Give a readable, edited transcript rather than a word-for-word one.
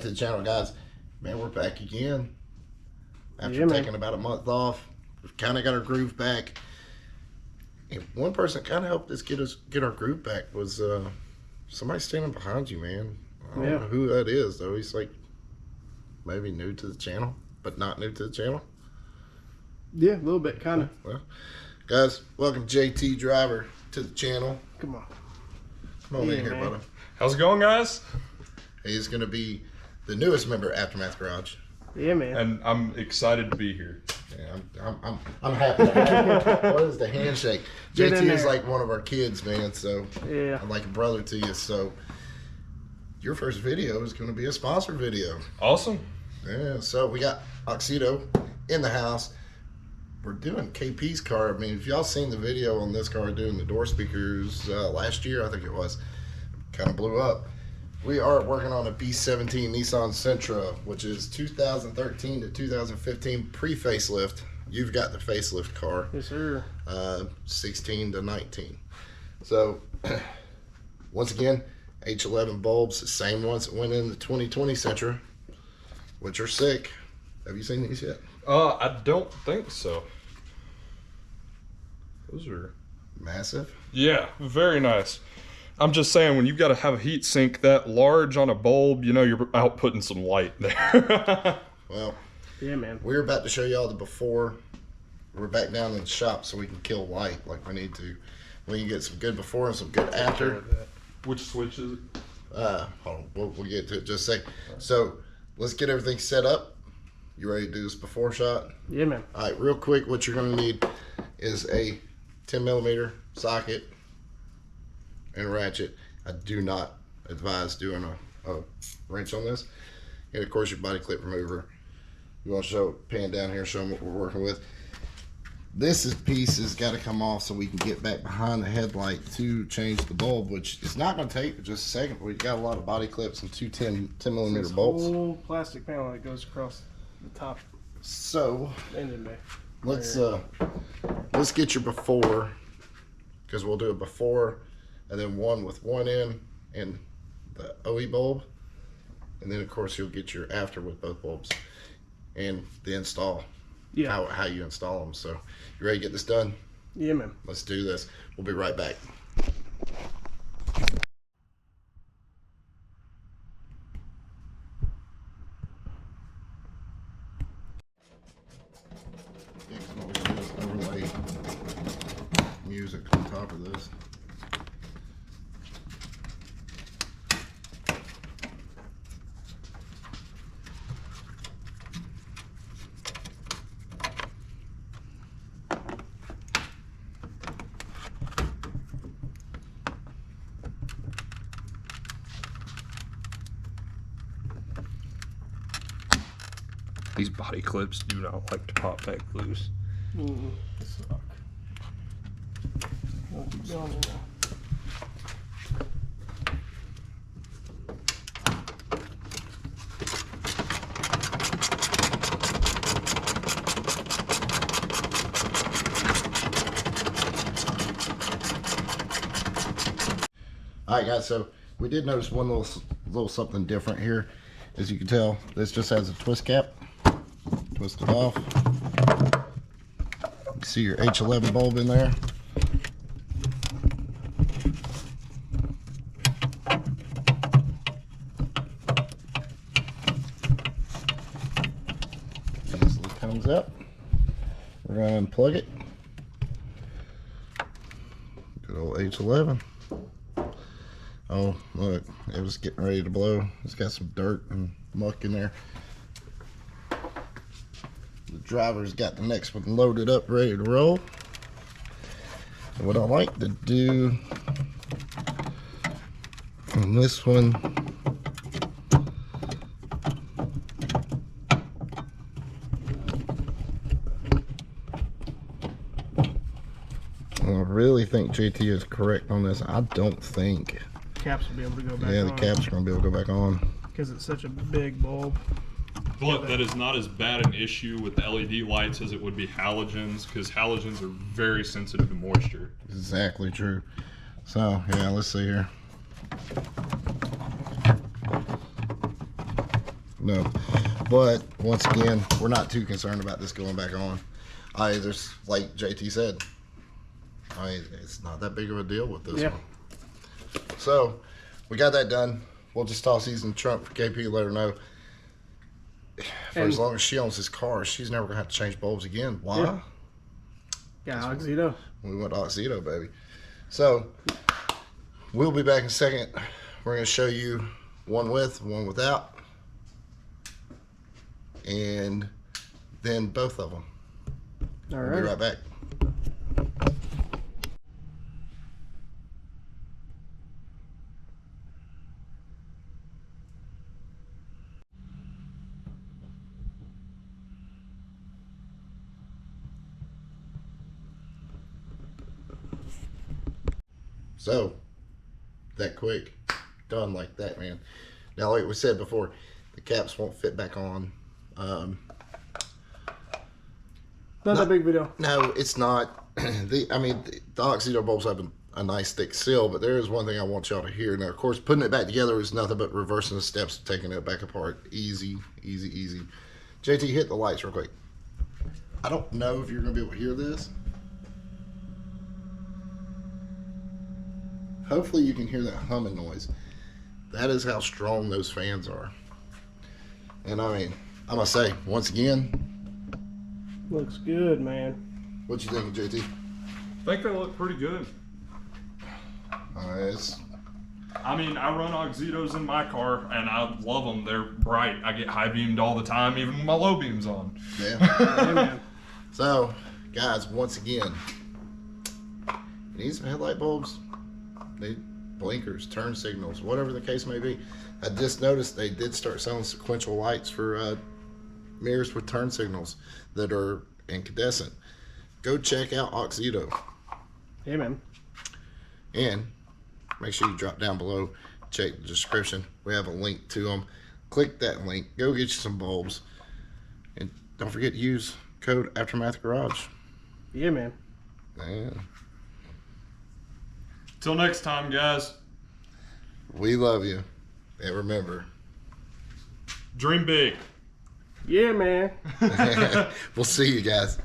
back to the channel, guys. Man, we're back again after taking about a month off. We've kind of got our groove back. And one person kind of helped us get our groove back was somebody standing behind you, man. I don't know who that is, though. He's like maybe new to the channel, but not new to the channel. Yeah, a little bit, kind of. Well, guys, welcome JT Driver to the channel. Come on. Come on in here, brother. How's it going, guys? He's going to be the newest member of Aftermath Garage. Yeah, man. And I'm excited to be here. Yeah, I'm happy. What is the handshake? JT is like one of our kids, man. So yeah, I'm like a brother to you. So your first video is going to be a sponsor video. Awesome. Yeah. So we got Auxito in the house. We're doing KP's car. I mean, if y'all seen the video on this car doing the door speakers last year, I think it was, kind of blew up. We are working on a B17 Nissan Sentra, which is 2013 to 2015 pre-facelift. You've got the facelift car. Yes, sir. 16 to 19. So, once again, H11 bulbs, the same ones that went in the 2020 Sentra, which are sick. Have you seen these yet? I don't think so. Those are massive. Yeah, very nice. I'm just saying, when you've got to have a heat sink that large on a bulb, you know you're outputting some light there. Well, yeah, man. We're about to show y'all the before. We're back down in the shop so we can kill light like we need to. We can get some good before and some good after. Which switch is it? Hold on, we'll get to it in just a second. So let's get everything set up. You ready to do this before shot? Yeah, man. All right, real quick, what you're going to need is a 10mm socket and a ratchet. I do not advise doing a wrench on this. And of course, your body clip remover. You want to show, pan down here, show them what we're working with. This piece has got to come off so we can get back behind the headlight to change the bulb, which is not going to take just a second. We've got a lot of body clips and two 10mm bolts. Whole plastic panel that goes across the top. So Engine bay. let's get your before, because we'll do a before and then one with one end and the OE bulb, and then of course you'll get your after with both bulbs and the install. Yeah, how you install them. So you ready to get this done? Yeah, man. Let's do this. We'll be right back. Overlay music on top of this. These body clips do not like to pop back loose. Suck. All right, guys, so we did notice one little something different here. As you can tell, this just has a twist cap. Twist it off. You can see your H11 bulb in there. Easily comes up. We're going to unplug it. Good old H11. Oh, look, it was getting ready to blow. It's got some dirt and muck in there. The driver's got the next one loaded up, ready to roll. And what I like to do on this one, I really think JT is correct on this. I don't think caps will be able to go back on. Yeah, the caps are going to be able to go back on. Because it's such a big bulb. But that is not as bad an issue with the LED lights as it would be halogens, because halogens are very sensitive to moisture. Exactly true. So, yeah, let's see here. No. But once again, we're not too concerned about this going back on. There's, like JT said, it's not that big of a deal with this one. So we got that done. We'll just toss these in the trunk for KP, let her know. For as long as she owns this car, she's never gonna have to change bulbs again. Why? Yeah, Auxito. We went Auxito, baby. So we'll be back in a second. We're gonna show you one with, one without, and then both of them. All We'll right. be right back. So, that quick, done like that, man. Now, like we said before, the caps won't fit back on. Not that big video. No, it's not. The Auxito bulbs have a nice thick seal, but there is one thing I want y'all to hear. Now, of course, putting it back together is nothing but reversing the steps, taking it back apart. Easy, easy, easy. JT, hit the lights real quick. I don't know if you're going to be able to hear this. Hopefully you can hear that humming noise. That is how strong those fans are. And I mean, I must say, once again, Looks good, man. what you think, JT? I think they look pretty good. I mean, I run Auxitos in my car, and I love them. They're bright. I get high beamed all the time, even when my low beam's on. Yeah. Hey, man. So, guys, once again, you need some headlight bulbs, need blinkers, turn signals, whatever the case may be. I just noticed they did start selling sequential lights for mirrors with turn signals that are incandescent. Go check out Auxito. Hey, man. And make sure you drop down below, check the description. We have a link to them. Click that link. Go get you some bulbs. And don't forget to use code AftermathGarage. Yeah, man. Man, Till next time, guys. we love you. And remember, Dream big. Yeah, man. we'll see you guys.